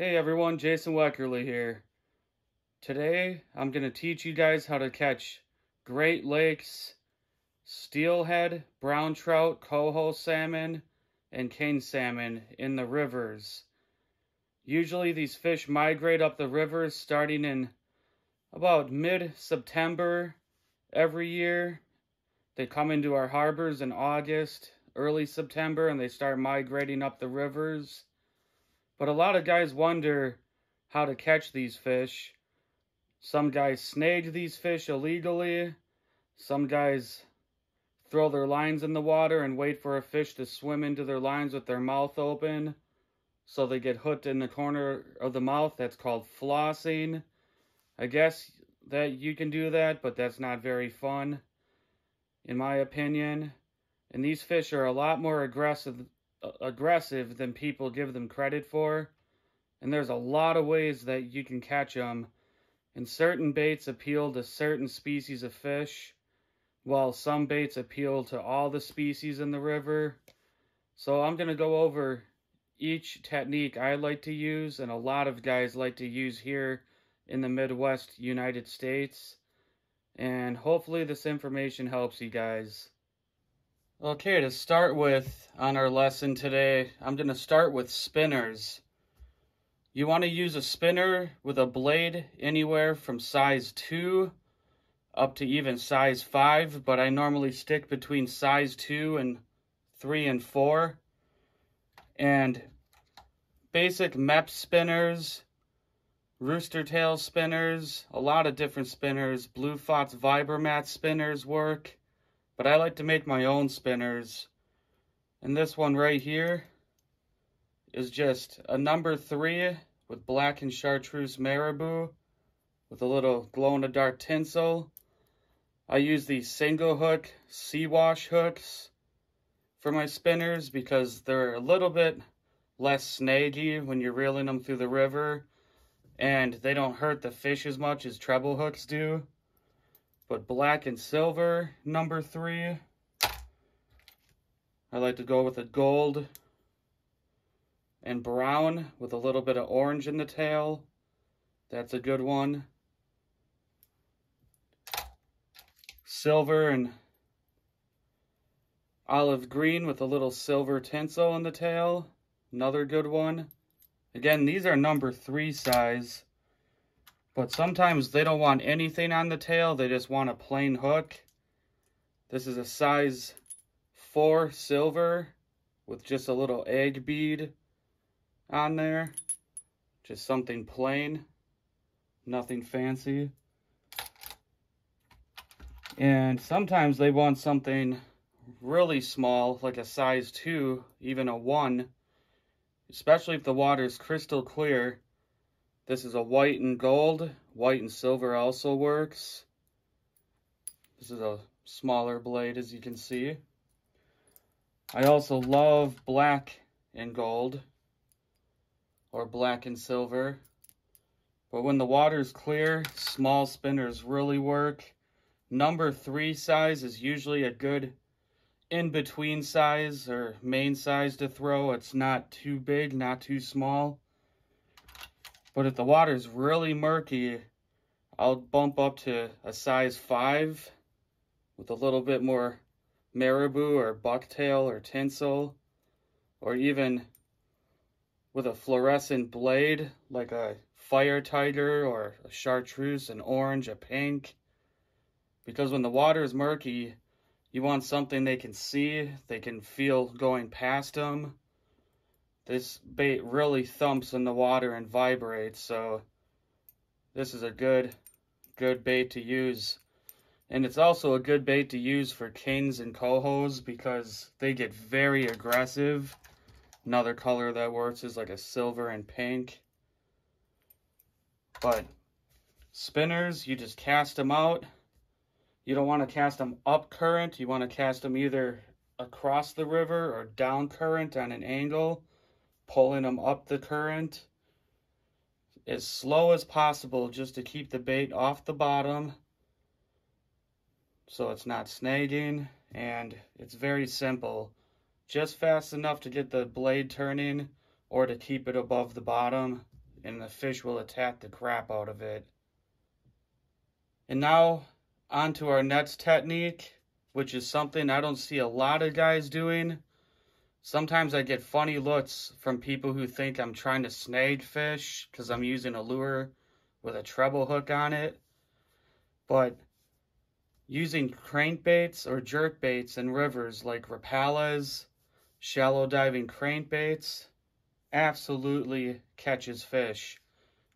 Hey everyone, Jason Weckerle here. Today I'm going to teach you guys how to catch Great Lakes, Steelhead, brown trout, coho salmon, and king salmon in the rivers. Usually these fish migrate up the rivers starting in about mid-September every year. They come into our harbors in August, early September, and they start migrating up the rivers. But a lot of guys wonder how to catch these fish. Some guys snag these fish illegally. Some guys throw their lines in the water and wait for a fish to swim into their lines with their mouth open, so they get hooked in the corner of the mouth. That's called flossing. I guess that you can do that, but that's not very fun, in my opinion. And these fish are a lot more aggressive than people give them credit for. And there's a lot of ways that you can catch them. And certain baits appeal to certain species of fish, while some baits appeal to all the species in the river. So I'm going to go over each technique I like to use and a lot of guys like to use here in the Midwest United States. And hopefully this information helps you guys. Okay, to start with on our lesson today, I'm going to start with spinners. You want to use a spinner with a blade anywhere from size 2 up to even size 5, but I normally stick between size 2 and 3 and 4. And basic MEP spinners, rooster tail spinners, a lot of different spinners, Blue Fox Vibromat spinners work. But I like to make my own spinners. And this one right here is just a number 3 with black and chartreuse marabou with a little glow-in-the-dark tinsel. I use these single hook sea-wash hooks for my spinners because they're a little bit less snaggy when you're reeling them through the river, and they don't hurt the fish as much as treble hooks do. But black and silver, number 3. I like to go with a gold and brown with a little bit of orange in the tail. That's a good one. Silver and olive green with a little silver tinsel in the tail. Another good one. Again, these are number 3 size. But sometimes they don't want anything on the tail. They just want a plain hook. This is a size 4 silver with just a little egg bead on there. Just something plain. Nothing fancy. And sometimes they want something really small, like a size 2, even a 1. Especially if the water is crystal clear. This is a white and gold. White and silver also works. This is a smaller blade, as you can see. I also love black and gold, or black and silver. But when the water is clear, small spinners really work. Number 3 size is usually a good in-between size or main size to throw. It's not too big, not too small. But if the water's really murky, I'll bump up to a size 5 with a little bit more marabou or bucktail or tinsel, or even with a fluorescent blade like a fire tiger or a chartreuse, an orange, a pink. Because when the water is murky, you want something they can see, they can feel going past them. This bait really thumps in the water and vibrates, so this is a good bait to use. And it's also a good bait to use for kings and cohos because they get very aggressive. Another color that works is like a silver and pink. But spinners, you just cast them out. You don't want to cast them up current. You want to cast them either across the river or down current on an angle, pulling them up the current as slow as possible just to keep the bait off the bottom so it's not snagging. And it's very simple, just fast enough to get the blade turning or to keep it above the bottom and the fish will attack the crap out of it. And now on to our next technique, which is something I don't see a lot of guys doing. Sometimes I get funny looks from people who think I'm trying to snag fish because I'm using a lure with a treble hook on it. But using crankbaits or jerkbaits in rivers like Rapalas, shallow diving crankbaits, absolutely catches fish,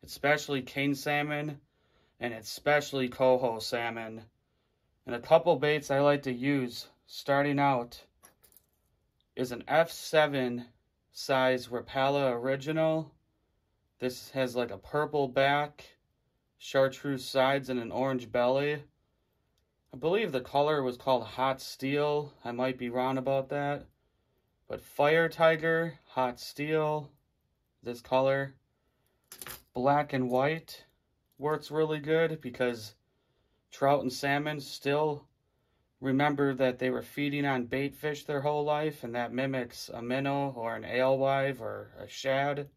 especially king salmon and especially coho salmon. And a couple baits I like to use starting out is an F7 size Rapala Original. This has like a purple back, chartreuse sides, and an orange belly. I believe the color was called Hot Steel. I might be wrong about that. But Fire Tiger, Hot Steel, this color. Black and white works really good because trout and salmon still remember that they were feeding on bait fish their whole life, and that mimics a minnow or an alewife or a shad.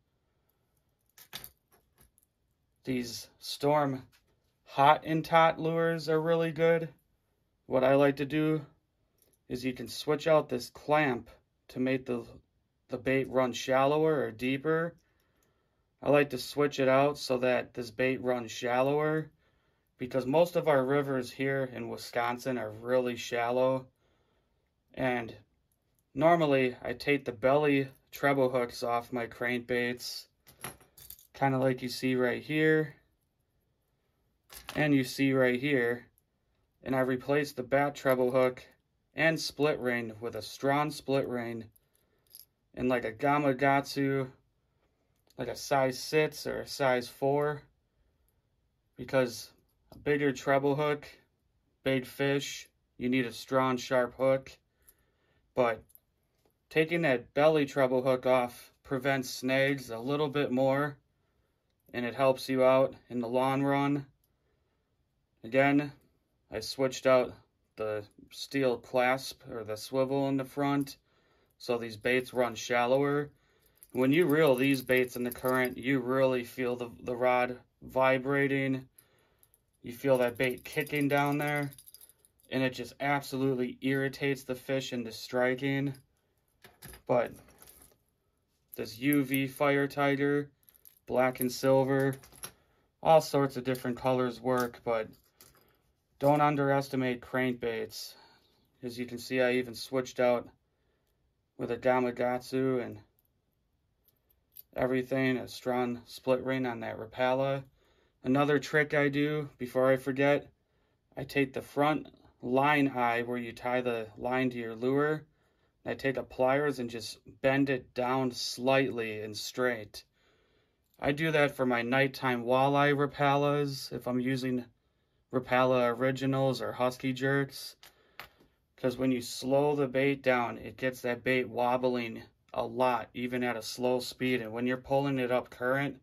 These Storm hot and tot lures are really good. What I like to do is you can switch out this clamp to make the bait run shallower or deeper. I like to switch it out so that this bait runs shallower, because most of our rivers here in Wisconsin are really shallow. And normally I take the belly treble hooks off my crankbaits, kind of like you see right here and you see right here, and I replace the bat treble hook and split ring with a strong split ring in like a Gamakatsu, like a size 6 or a size 4, because a bigger treble hook, big fish, you need a strong sharp hook. But taking that belly treble hook off prevents snags a little bit more, and it helps you out in the long run. Again, I switched out the steel clasp or the swivel in the front so these baits run shallower. When you reel these baits in the current, you really feel the rod vibrating. You feel that bait kicking down there, and it just absolutely irritates the fish into striking. But this UV Fire Tiger, black and silver, all sorts of different colors work, but don't underestimate crankbaits. As you can see, I even switched out with a Gamakatsu and everything, a strong split ring on that Rapala. Another trick I do before I forget, I take the front line eye where you tie the line to your lure, and I take a pliers and just bend it down slightly and straight. I do that for my nighttime walleye Rapalas if I'm using Rapala Originals or Husky Jerks, because when you slow the bait down, it gets that bait wobbling a lot, even at a slow speed, and when you're pulling it up current,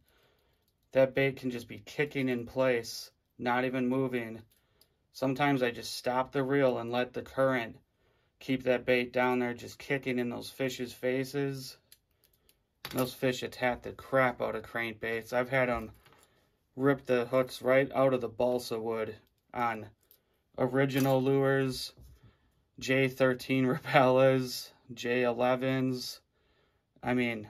that bait can just be kicking in place, not even moving. Sometimes I just stop the reel and let the current keep that bait down there, just kicking in those fish's faces. Those fish attack the crap out of crankbaits. I've had them rip the hooks right out of the balsa wood on original lures, J13 Rapalas, J11s. I mean,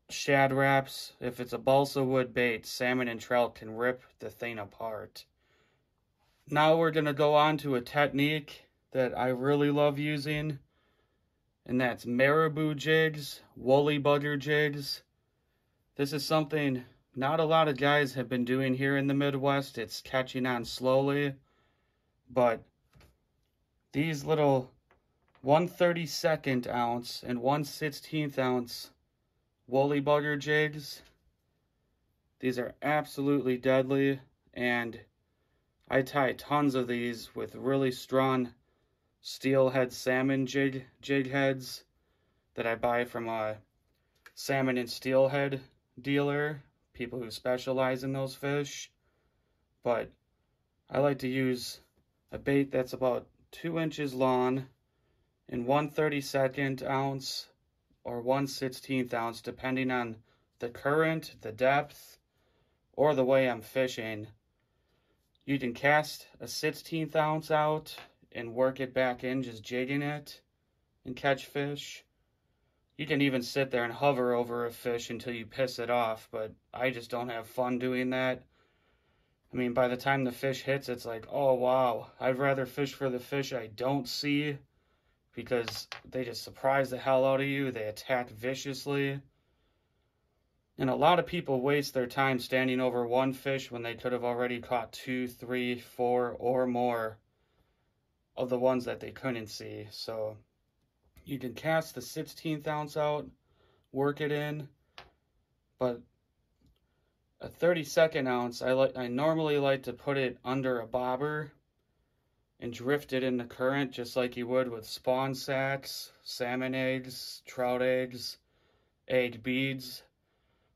shad wraps. If it's a balsa wood bait, salmon and trout can rip the thing apart. Now we're going to go on to a technique that I really love using, and that's Marabou jigs, woolly bugger jigs. This is something not a lot of guys have been doing here in the Midwest. It's catching on slowly, but these little 1/32 ounce and 1/16 ounce woolly bugger jigs, these are absolutely deadly, and I tie tons of these with really strong steelhead salmon jig heads that I buy from a salmon and steelhead dealer, people who specialize in those fish. But I like to use a bait that's about 2 inches long and 1/32 ounce or 1/16 ounce, depending on the current, the depth, or the way I'm fishing. You can cast a 16th ounce out and work it back in, just jigging it and catch fish. You can even sit there and hover over a fish until you piss it off, but I just don't have fun doing that. I mean, by the time the fish hits, it's like, oh wow, I'd rather fish for the fish I don't see, because they just surprise the hell out of you. They attack viciously. And a lot of people waste their time standing over one fish when they could have already caught 2, 3, 4, or more of the ones that they couldn't see. So you can cast the 16th ounce out, work it in, but a 32nd ounce, I normally like to put it under a bobber and drift it in the current just like you would with spawn sacks, salmon eggs, trout eggs, egg beads,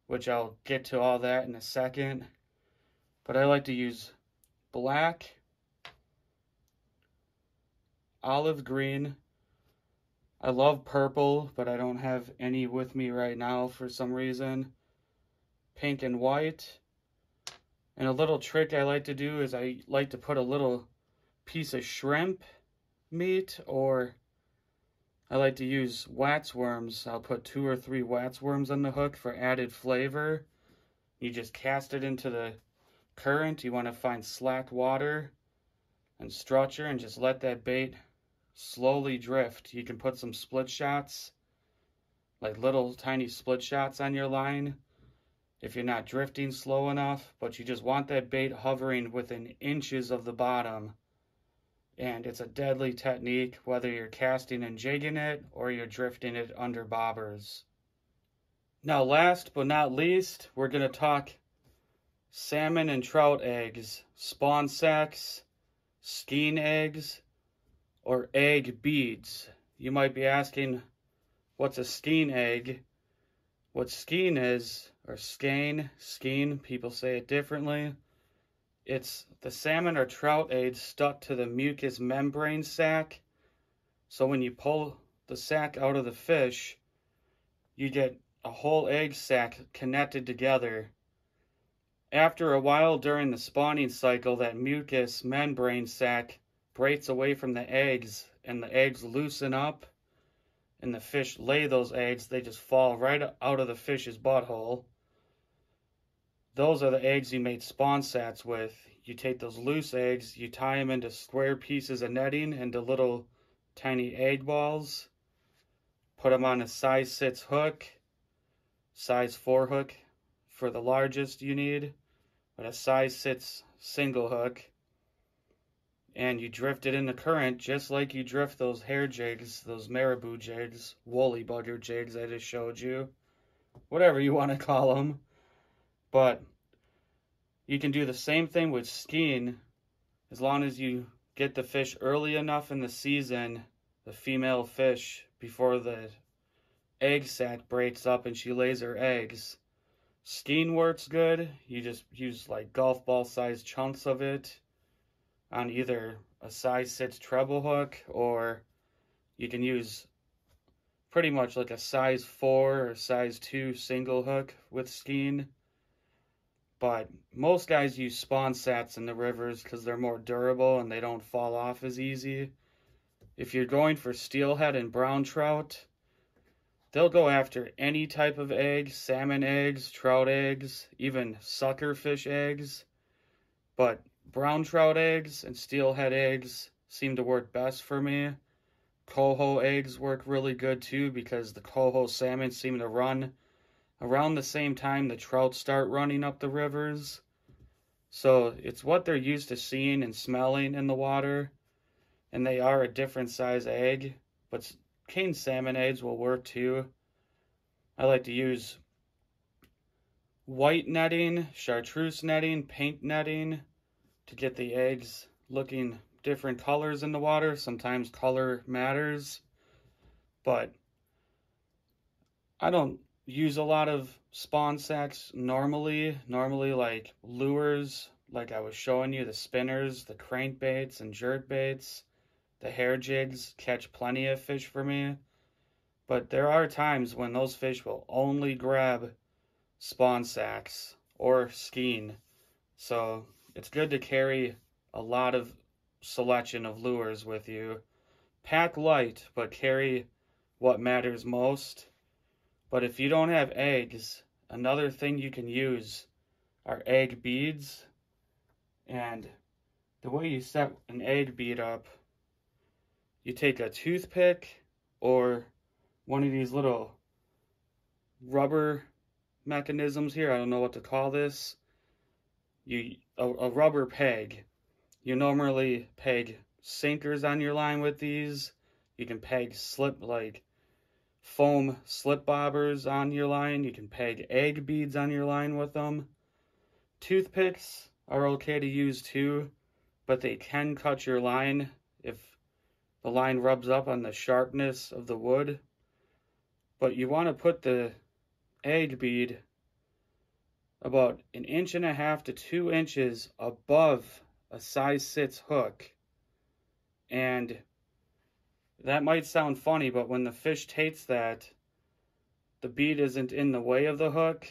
which I'll get to all that in a second. But I like to use black, olive green. I love purple, but I don't have any with me right now for some reason. Pink and white. And a little trick I like to do is I like to put a little piece of shrimp meat, or I like to use wax worms. I'll put 2 or 3 wax worms on the hook for added flavor. You just cast it into the current. You want to find slack water and structure and just let that bait slowly drift. You can put some split shots, like little tiny split shots on your line if you're not drifting slow enough, but you just want that bait hovering within inches of the bottom. And it's a deadly technique, whether you're casting and jigging it or you're drifting it under bobbers. Now, last but not least, we're going to talk salmon and trout eggs, spawn sacks, skein eggs, or egg beads. You might be asking, what's a skein egg? What skein is, or skein, people say it differently. It's the salmon or trout egg stuck to the mucous membrane sac. So when you pull the sac out of the fish, you get a whole egg sac connected together. After a while during the spawning cycle, that mucous membrane sac breaks away from the eggs, and the eggs loosen up, and the fish lay those eggs. They just fall right out of the fish's butthole. Those are the eggs you made spawn sats with. You take those loose eggs, you tie them into square pieces of netting into little tiny egg balls, put them on a size 6 hook, size 4 hook for the largest you need, but a size 6 single hook, and you drift it in the current just like you drift those hair jigs, those Marabou jigs, woolly bugger jigs I just showed you, whatever you want to call them. But you can do the same thing with skein, as long as you get the fish early enough in the season, the female fish, before the egg sac breaks up and she lays her eggs. Skein works good. You just use like golf ball sized chunks of it on either a size 6 treble hook, or you can use pretty much like a size 4 or size 2 single hook with skein. But most guys use spawn sats in the rivers because they're more durable and they don't fall off as easy. If you're going for steelhead and brown trout, they'll go after any type of egg, salmon eggs, trout eggs, even suckerfish eggs. But brown trout eggs and steelhead eggs seem to work best for me. Coho eggs work really good too, because the coho salmon seem to run around the same time the trout start running up the rivers. So it's what they're used to seeing and smelling in the water, and they are a different size egg, but cane salmon eggs will work too. I like to use white netting, chartreuse netting, paint netting to get the eggs looking different colors in the water. Sometimes color matters, but I don't use a lot of spawn sacks normally like lures, like I was showing you, the spinners, the crankbaits and jerkbaits, the hair jigs catch plenty of fish for me. But there are times when those fish will only grab spawn sacs or skein. So it's good to carry a lot of selection of lures with you. Pack light, but carry what matters most. But if you don't have eggs, another thing you can use are egg beads. And the way you set an egg bead up, you take a toothpick or one of these little rubber mechanisms here. I don't know what to call this. A rubber peg. You normally peg sinkers on your line with these. You can peg foam slip bobbers on your line. You can peg egg beads on your line with them. Toothpicks are okay to use too, but they can cut your line if the line rubs up on the sharpness of the wood. But you want to put the egg bead about 1.5 to 2 inches above a size 6 hook. And that might sound funny, but when the fish tastes that, the bead isn't in the way of the hook,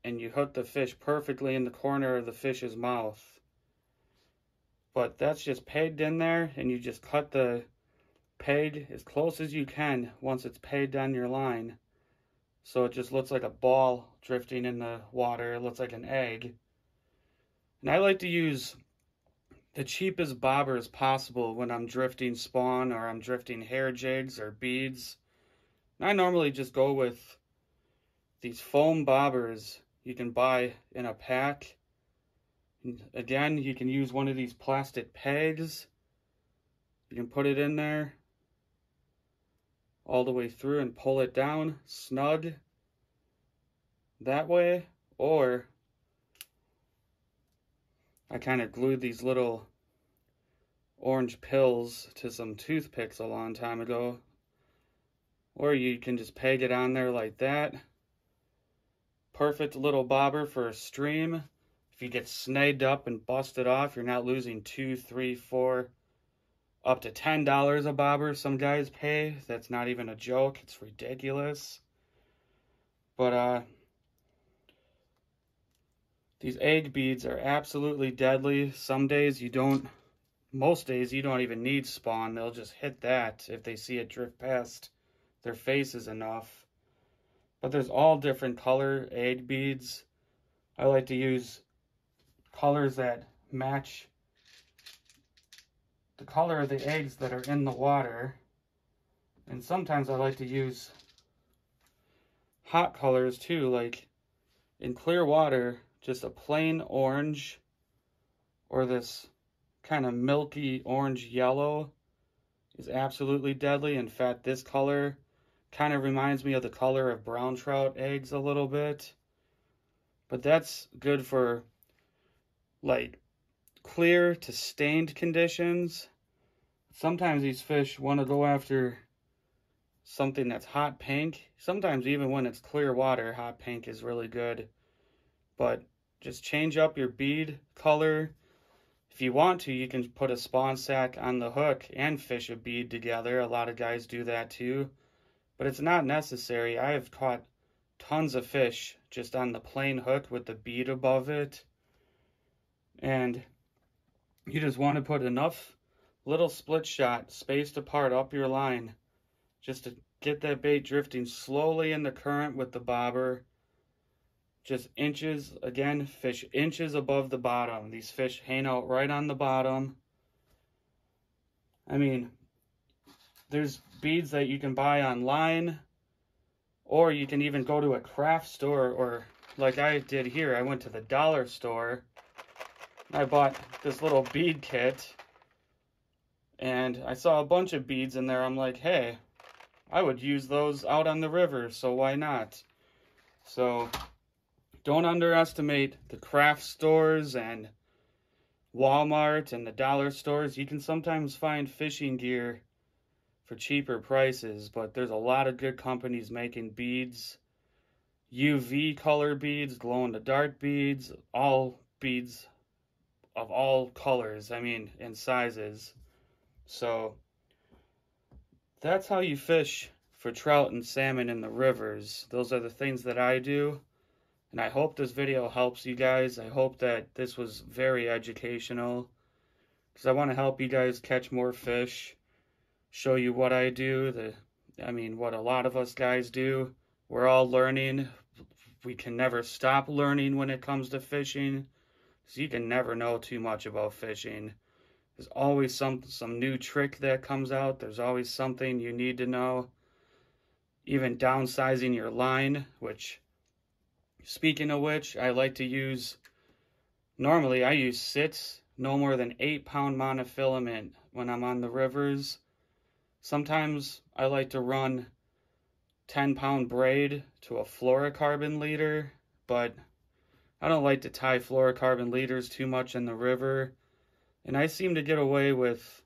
and you hook the fish perfectly in the corner of the fish's mouth. But that's just pegged in there, and you just cut the peg as close as you can once it's pegged on your line. So it just looks like a ball drifting in the water. It looks like an egg. And I like to use the cheapest bobbers possible when I'm drifting spawn or I'm drifting hair jigs or beads. And I normally just go with these foam bobbers you can buy in a pack. And again, you can use one of these plastic pegs. You can put it in there all the way through and pull it down snug that way, or I kind of glued these little orange pills to some toothpicks a long time ago, or you can just peg it on there like that. Perfect little bobber for a stream. If you get snagged up and busted off, you're not losing $2, $3, $4, up to $10 a bobber some guys pay. That's not even a joke. It's ridiculous. But these egg beads are absolutely deadly. Some days you don't, most days you don't even need spawn. They'll just hit that if they see it drift past their faces enough. But there's all different color egg beads. I like to use colors that match the color of the eggs that are in the water. And sometimes I like to use hot colors too, like in clear water, just a plain orange or this kind of milky orange yellow is absolutely deadly. In fact, this color kind of reminds me of the color of brown trout eggs a little bit. But that's good for like clear to stained conditions. Sometimes these fish want to go after something that's hot pink. Sometimes even when it's clear water, hot pink is really good. But just change up your bead color. If you want to, you can put a spawn sack on the hook and fish a bead together. A lot of guys do that too. But it's not necessary. I have caught tons of fish just on the plain hook with the bead above it. And you just want to put enough little split shot spaced apart up your line just to get that bait drifting slowly in the current with the bobber. Just inches, again, fish inches above the bottom. These fish hang out right on the bottom. I mean, there's beads that you can buy online, or you can even go to a craft store, or like I did here, I went to the dollar store. I bought this little bead kit, and I saw a bunch of beads in there. I'm like, hey, I would use those out on the river, so why not? So don't underestimate the craft stores and Walmart and the dollar stores. You can sometimes find fishing gear for cheaper prices, but there's a lot of good companies making beads. UV color beads, glow-in-the-dark beads, all beads of all colors, I mean, and sizes. So that's how you fish for trout and salmon in the rivers. Those are the things that I do. And I hope this video helps you guys. I hope that this was very educational, because I want to help you guys catch more fish, show you what I do, what a lot of us guys do. We're all learning. We can never stop learning when it comes to fishing, because you can never know too much about fishing. There's always some new trick that comes out. There's always something you need to know. Even downsizing your line, which, speaking of which, normally I use sits, no more than 8-pound monofilament when I'm on the rivers. Sometimes I like to run 10-pound braid to a fluorocarbon leader, but I don't like to tie fluorocarbon leaders too much in the river. And I seem to get away with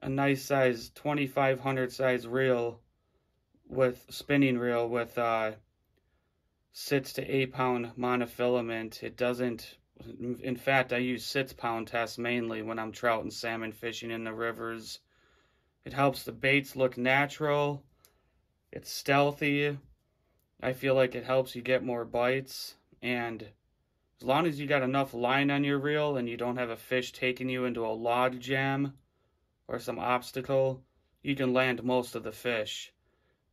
a nice size 2500 size reel spinning reel with 6 to 8-pound monofilament. It doesn't, in fact, I use 6-pound tests mainly when I'm trout and salmon fishing in the rivers. It helps the baits look natural. It's stealthy. I feel like it helps you get more bites, and as long as you got enough line on your reel and you don't have a fish taking you into a log jam or some obstacle, you can land most of the fish.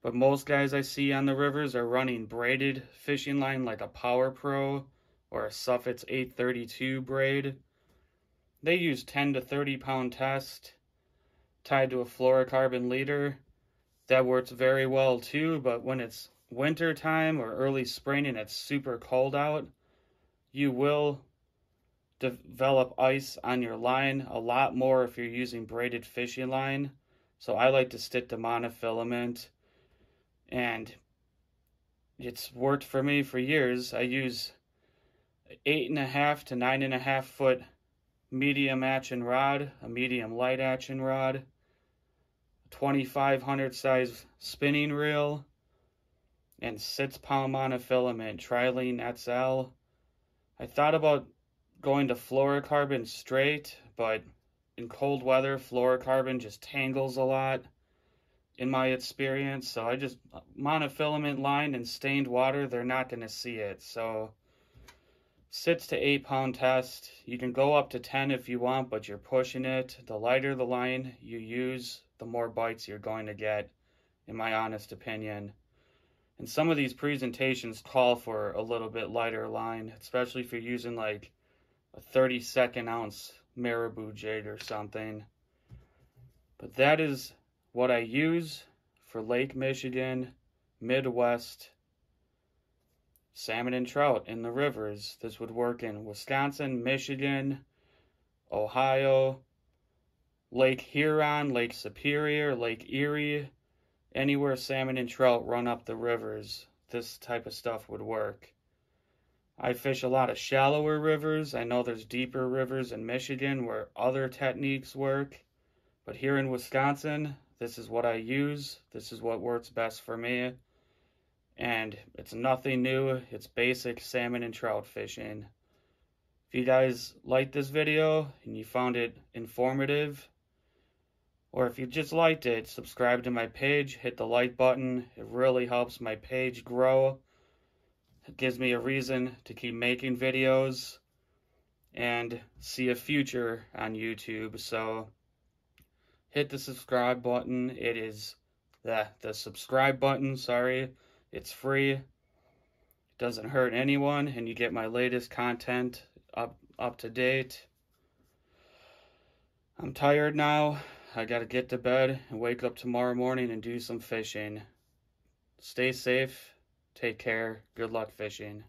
But most guys I see on the rivers are running braided fishing line like a Power Pro or a Suffix 832 braid. They use 10 to 30-pound test tied to a fluorocarbon leader. That works very well too, but when it's winter time or early spring and it's super cold out, you will develop ice on your line a lot more if you're using braided fishing line. So I like to stick to monofilament, and it's worked for me for years. I use 8.5 to 9.5 foot medium action rod, a medium light action rod, 2500 size spinning reel, and 6-pound monofilament Trilene XL. I thought about going to fluorocarbon straight, but in cold weather, fluorocarbon just tangles a lot in my experience. So I just, monofilament line and stained water, they're not going to see it. So 6 to 8-pound test. You can go up to 10 if you want, but you're pushing it. The lighter the line you use, the more bites you're going to get, in my honest opinion. And some of these presentations call for a little bit lighter line, especially if you're using like a 32nd ounce Marabou jig or something. But that is what I use for Lake Michigan, Midwest, salmon and trout in the rivers. This would work in Wisconsin, Michigan, Ohio, Lake Huron, Lake Superior, Lake Erie. Anywhere salmon and trout run up the rivers, this type of stuff would work. I fish a lot of shallower rivers. I know there's deeper rivers in Michigan where other techniques work. But here in Wisconsin, this is what I use. This is what works best for me. And it's nothing new. It's basic salmon and trout fishing. If you guys liked this video and you found it informative, or if you just liked it, subscribe to my page, hit the like button. It really helps my page grow. It gives me a reason to keep making videos and see a future on YouTube. So hit the subscribe button. It is the subscribe button, sorry. It's free. It doesn't hurt anyone, and you get my latest content up to date. I'm tired now. I gotta get to bed and wake up tomorrow morning and do some fishing. Stay safe. Take care. Good luck fishing.